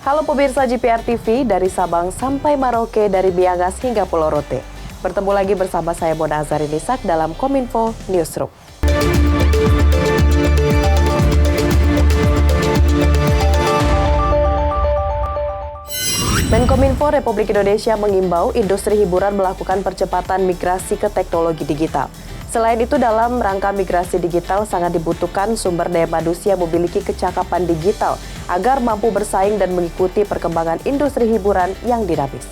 Halo pemirsa GPR TV, dari Sabang sampai Merauke, dari Miangas hingga Pulau Rote. Bertemu lagi bersama saya Mona Azharinisak dalam Kominfo Newsroom. Menkominfo Republik Indonesia mengimbau industri hiburan melakukan percepatan migrasi ke teknologi digital. Selain itu, dalam rangka migrasi digital sangat dibutuhkan sumber daya manusia memiliki kecakapan digital agar mampu bersaing dan mengikuti perkembangan industri hiburan yang dinamis.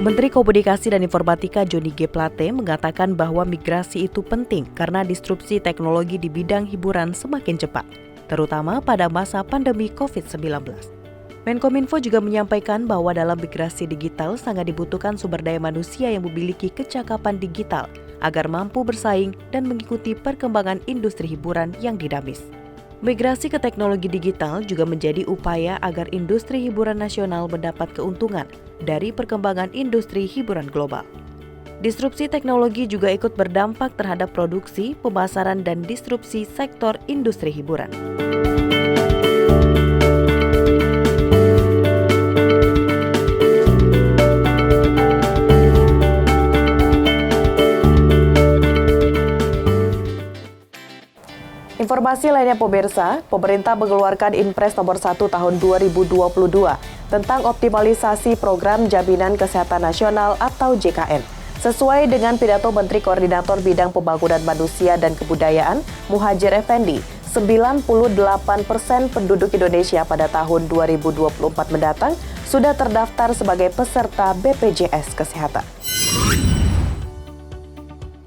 Menteri Komunikasi dan Informatika Johnny G. Plate mengatakan bahwa migrasi itu penting karena disrupsi teknologi di bidang hiburan semakin cepat, terutama pada masa pandemi COVID-19. Menkominfo juga menyampaikan bahwa dalam migrasi digital sangat dibutuhkan sumber daya manusia yang memiliki kecakapan digital agar mampu bersaing dan mengikuti perkembangan industri hiburan yang dinamis. Migrasi ke teknologi digital juga menjadi upaya agar industri hiburan nasional mendapat keuntungan dari perkembangan industri hiburan global. Disrupsi teknologi juga ikut berdampak terhadap produksi, pemasaran, dan disrupsi sektor industri hiburan. Informasi lainnya pemirsa, pemerintah mengeluarkan Inpres nomor 1 tahun 2022 tentang optimalisasi program Jaminan Kesehatan Nasional atau JKN. Sesuai dengan pidato Menteri Koordinator Bidang Pembangunan Manusia dan Kebudayaan, Muhadjir Effendi, 98% penduduk Indonesia pada tahun 2024 mendatang sudah terdaftar sebagai peserta BPJS Kesehatan.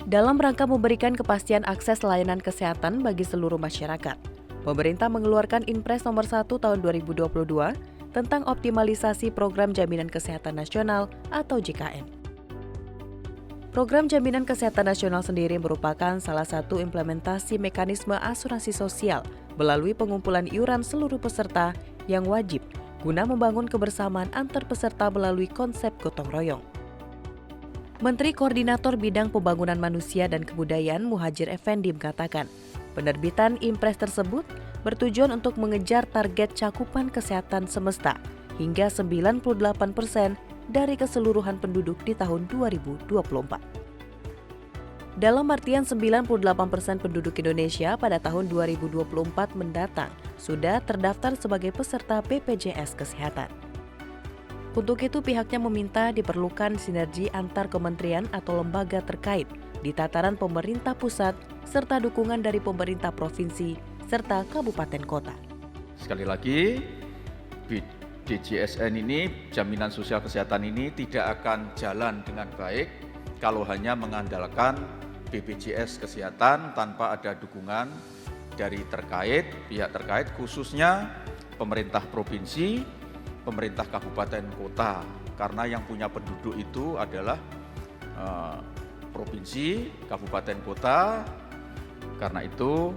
Dalam rangka memberikan kepastian akses layanan kesehatan bagi seluruh masyarakat, pemerintah mengeluarkan Inpres nomor 1 tahun 2022 tentang optimalisasi program Jaminan Kesehatan Nasional atau JKN. Program Jaminan Kesehatan Nasional sendiri merupakan salah satu implementasi mekanisme asuransi sosial melalui pengumpulan iuran seluruh peserta yang wajib guna membangun kebersamaan antar peserta melalui konsep gotong royong. Menteri Koordinator Bidang Pembangunan Manusia dan Kebudayaan Muhadjir Effendi mengatakan, penerbitan Inpres tersebut bertujuan untuk mengejar target cakupan kesehatan semesta hingga 98% dari keseluruhan penduduk di tahun 2024. Dalam artian 98% penduduk Indonesia pada tahun 2024 mendatang sudah terdaftar sebagai peserta BPJS Kesehatan. Untuk itu, pihaknya meminta diperlukan sinergi antar kementerian atau lembaga terkait di tataran pemerintah pusat serta dukungan dari pemerintah provinsi serta kabupaten kota. Sekali lagi, DJSN ini, Jaminan Sosial Kesehatan ini tidak akan jalan dengan baik kalau hanya mengandalkan BPJS Kesehatan tanpa ada dukungan dari pihak terkait khususnya pemerintah provinsi, pemerintah kabupaten kota, karena yang punya penduduk itu adalah provinsi, kabupaten kota. Karena itu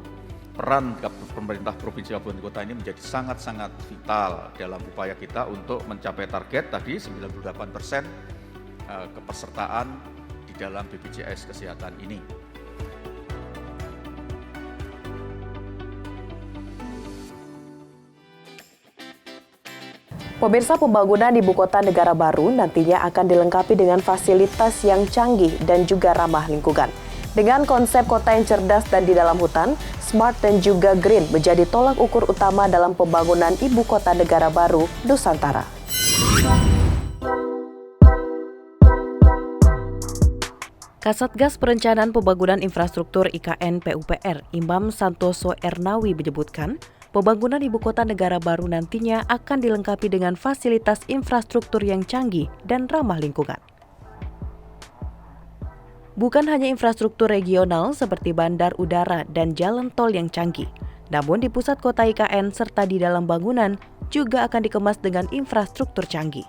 peran pemerintah provinsi kabupaten kota ini menjadi sangat-sangat vital dalam upaya kita untuk mencapai target tadi 98% kepesertaan di dalam BPJS Kesehatan ini. Pemirsa, pembangunan ibu kota negara baru nantinya akan dilengkapi dengan fasilitas yang canggih dan juga ramah lingkungan. Dengan konsep kota yang cerdas dan di dalam hutan, smart dan juga green menjadi tolak ukur utama dalam pembangunan ibu kota negara baru Nusantara. Kasatgas Perencanaan Pembangunan Infrastruktur IKN PUPR, Imam Santoso Ernawi menyebutkan, pembangunan ibu kota negara baru nantinya akan dilengkapi dengan fasilitas infrastruktur yang canggih dan ramah lingkungan. Bukan hanya infrastruktur regional seperti bandar udara dan jalan tol yang canggih, namun di pusat kota IKN serta di dalam bangunan juga akan dikemas dengan infrastruktur canggih.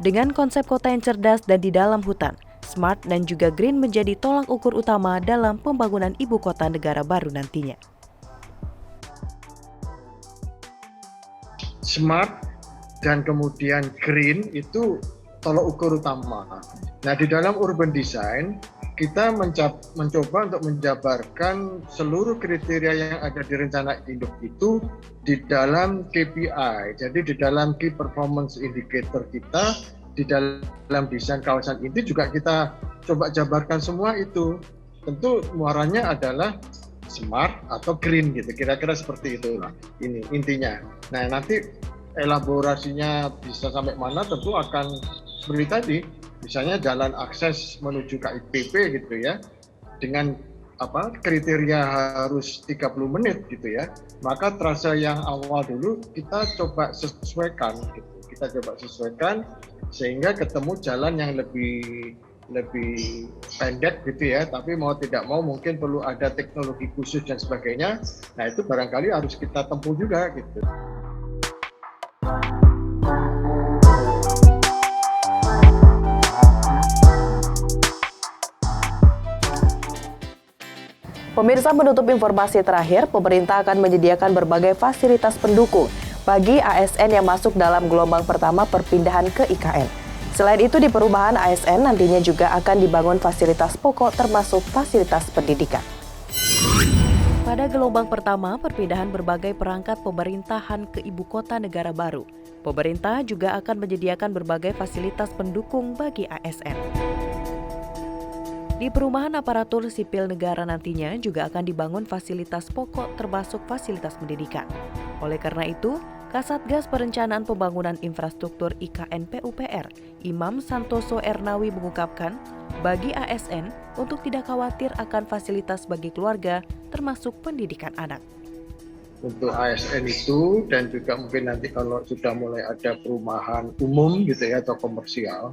Dengan konsep kota yang cerdas dan di dalam hutan, smart dan juga green menjadi tolak ukur utama dalam pembangunan ibu kota negara baru nantinya. Smart dan kemudian green itu tolak ukur utama. Nah, di dalam urban design kita mencoba untuk menjabarkan seluruh kriteria yang ada di rencana induk itu di dalam KPI. Jadi di dalam Key Performance Indicator kita, di dalam desain kawasan inti juga kita coba jabarkan semua itu. Tentu muaranya adalah smart atau green gitu, kira-kira seperti itu lah. Ini intinya. Nah nanti elaborasinya bisa sampai mana tentu akan seperti tadi. Misalnya jalan akses menuju KIPP gitu ya, dengan kriteria harus 30 menit gitu ya, maka trase yang awal dulu kita coba sesuaikan gitu. Kita coba sesuaikan sehingga ketemu jalan yang lebih pendek gitu ya, tapi mau tidak mau mungkin perlu ada teknologi khusus dan sebagainya. Nah itu barangkali harus kita tempuh juga gitu. Pemirsa, menutup informasi terakhir, pemerintah akan menyediakan berbagai fasilitas pendukung bagi ASN yang masuk dalam gelombang pertama perpindahan ke IKN. Selain itu, di perumahan ASN nantinya juga akan dibangun fasilitas pokok termasuk fasilitas pendidikan. Pada gelombang pertama, perpindahan berbagai perangkat pemerintahan ke ibu kota negara baru. Pemerintah juga akan menyediakan berbagai fasilitas pendukung bagi ASN. Di perumahan aparatur sipil negara nantinya juga akan dibangun fasilitas pokok termasuk fasilitas pendidikan. Oleh karena itu, Kasatgas Perencanaan Pembangunan Infrastruktur IKN PUPR, Imam Santoso Ernawi mengungkapkan, bagi ASN untuk tidak khawatir akan fasilitas bagi keluarga termasuk pendidikan anak. Untuk ASN itu dan juga mungkin nanti kalau sudah mulai ada perumahan umum gitu ya atau komersial,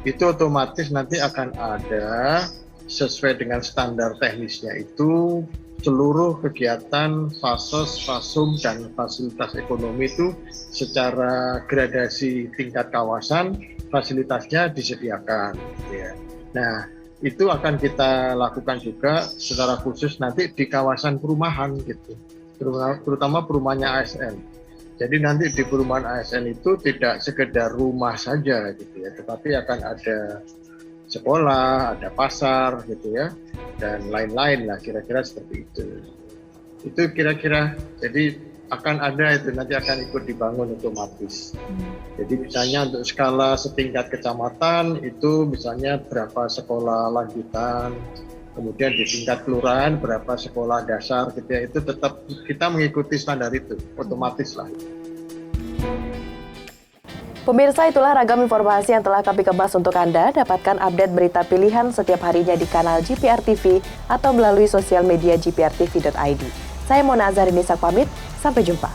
itu otomatis nanti akan ada sesuai dengan standar teknisnya itu seluruh kegiatan fasos, fasum, dan fasilitas ekonomi itu secara gradasi tingkat kawasan fasilitasnya disediakan. Gitu ya. Nah itu akan kita lakukan juga secara khusus nanti di kawasan perumahan gitu, terutama perumahannya ASN. Jadi nanti di perumahan ASN itu tidak sekedar rumah saja gitu ya, tetapi akan ada sekolah, ada pasar gitu ya, dan lain-lain lah kira-kira seperti itu. Itu kira-kira, jadi akan ada itu nanti akan ikut dibangun otomatis. Jadi misalnya untuk skala setingkat kecamatan itu misalnya berapa sekolah lanjutan, kemudian di tingkat kelurahan berapa sekolah dasar gitu ya, itu tetap kita mengikuti standar itu, otomatis lah. Pemirsa, itulah ragam informasi yang telah kami kemas untuk Anda. Dapatkan update berita pilihan setiap harinya di kanal GPR TV atau melalui sosial media gprtv.id. Saya Mona Azharini pamit, sampai jumpa.